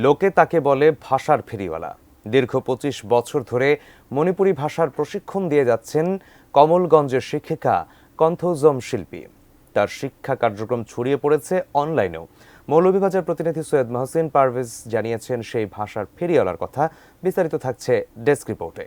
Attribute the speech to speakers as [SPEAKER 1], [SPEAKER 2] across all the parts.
[SPEAKER 1] লোকে তাকে বলে ভাষার ফেরিওয়ালা। দীর্ঘ ২৫ বছর ধরে মণিপুরি ভাষার প্রশিক্ষণ দিয়ে যাচ্ছেন কমলগঞ্জের শিক্ষিকা কন্থৌজম শিল্পী। তার শিক্ষা কার্যক্রম ছড়িয়ে পড়েছে অনলাইনেও। মৌলভীবাজার প্রতিনিধি সৈয়দ মহসিন পারভেজ জানিয়েছেন সেই ভাষার ফেরিওয়ালার কথা। বিস্তারিত থাকছে ডেস্ক রিপোর্টে।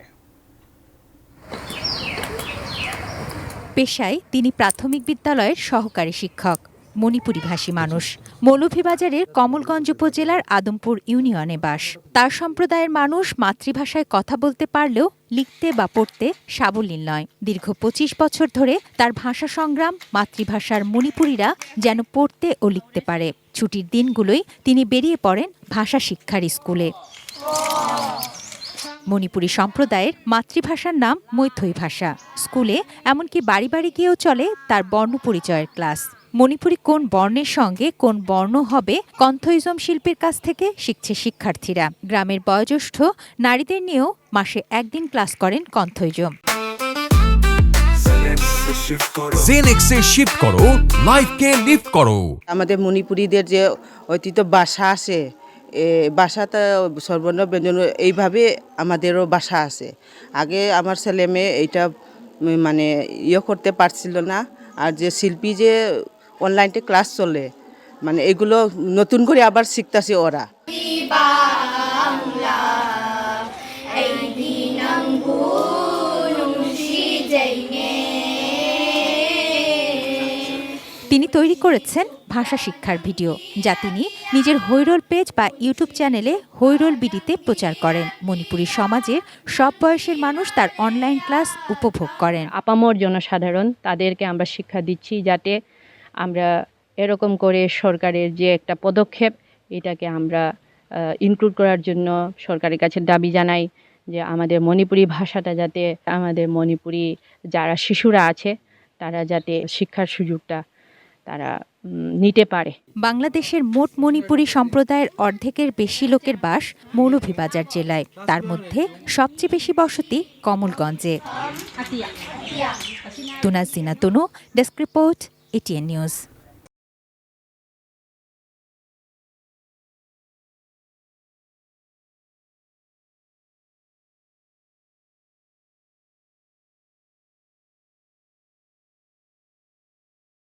[SPEAKER 2] পেশায় তিনি প্রাথমিক বিদ্যালয়ের সহকারী শিক্ষক, মণিপুরি ভাষী মানুষ। মৌলভীবাজারের কমলগঞ্জ উপজেলার আদমপুর ইউনিয়নে বাস। তার সম্প্রদায়ের মানুষ মাতৃভাষায় কথা বলতে পারলেও লিখতে বা পড়তে সাবলীল নয়। দীর্ঘ ২৫ বছর ধরে তার ভাষা সংগ্রাম মাতৃভাষার মণিপুরীরা যেন পড়তে ও লিখতে পারে। ছুটির দিনগুলোই তিনি বেরিয়ে পড়েন ভাষা শিক্ষার স্কুলে। মণিপুরী সম্প্রদায়ের মাতৃভাষার নাম মৈথৈ ভাষা। স্কুলে এমনকি বাড়ি বাড়ি গিয়েও চলে তার বর্ণ পরিচয়ের ক্লাস। মণিপুরি কোন বর্ণের সঙ্গে কোন বর্ণ হবে কন্থৌজম শিল্পীর কাছ থেকে শিখছে শিক্ষার্থীরা। গ্রামের বয়োজ্যেষ্ঠ নারীদের নিয়েও মাসে একদিন ক্লাস করেন কন্থৌজম।
[SPEAKER 3] জেনেক্সে শিফট করো, লাইফকে লিফট করো।
[SPEAKER 4] আমাদের মণিপুরীদের যে ঐতিহ্য ভাষা আছে, ভাষাটা সর্বর্ণ ব্যঞ্জন এইভাবে আমাদেরও ভাষা আছে। আগে আমার ছেলে মেয়ে এইটা মানে করতে পারছিল না। আর যে শিল্পী যে অনলাইনে ক্লাস চলে, মানে এগুলো নতুন করে আবার শিখতেছে ওরা।
[SPEAKER 2] তিনি তৈরি করেছেন ভাষা শিক্ষার ভিডিও, যা তিনি নিজের হৈরোল পেজ বা ইউটিউব চ্যানেলে হৈরোল বিডিতে প্রচার করেন। মণিপুরী সমাজের সব বয়সের মানুষ তার অনলাইন ক্লাস উপভোগ করেন।
[SPEAKER 5] আপামর জনসাধারণ তাদেরকে আমরা শিক্ষা দিচ্ছি, যাতে আমরা এরকম করে সরকারের যে একটা পদক্ষেপ, এটাকে আমরা ইনক্লুড করার জন্য সরকারের কাছে দাবি জানাই যে আমাদের মণিপুরি ভাষাটা যাতে আমাদের মণিপুরি যারা শিশুরা আছে তারা যাতে শিক্ষার সুযোগটা তারা নিতে পারে।
[SPEAKER 2] বাংলাদেশের মোট মণিপুরী সম্প্রদায়ের অর্ধেকের বেশি লোকের বাস মৌলভীবাজার জেলায়। তার মধ্যে সবচেয়ে বেশি বসতি কমলগঞ্জে। তুনাজিনা তনু, ডেস্ক রিপোর্ট, এটিএন নিউজ।